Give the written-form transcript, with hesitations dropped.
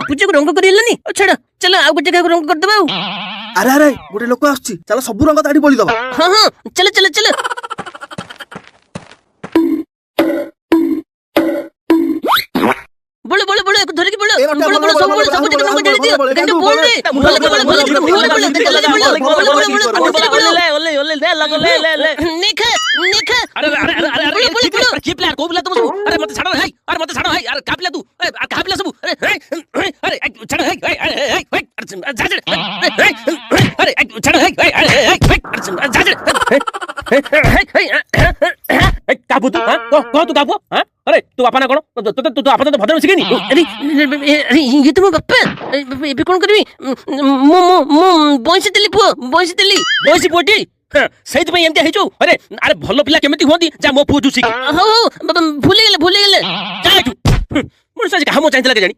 पूजा को रंग करेलनी छाड़ चल आ गोटे जगह रंग कर दबा। अरे अरे गोटे लोक आछी चल सब रंग दाढ़ी बोली दबा। हां हां चल चल चल बोलो बोलो बोलो धर के बोलो बोलो बोलो सब जगह रंग दे दियो गंडे बोल रे बोलो ले ओले ओले ले लगो ले ले ले निख निख अरे अरे अरे अरे की प्लेयर को बोला तुम सब अरे मत छाड़ो है अरे मत छाड़ो है अरे कापला तू अरे कापला सब अरे अरे छाड़ो है अरे जाजड़ अरे छाड़ो है काबू तू को तू काबू हां अरे तू अपना कोन तू अपना तो भद्र सिकेनी अरे अरे ये तो बापा एबे कोन करबी मो बंसी देली पोटी सहित में एमती हेचू अरे अरे भलो पिला केमिति होंदी जा मो पुजू सिकी हो भूले गेले जा तू मुन से काम चाहिला के जानी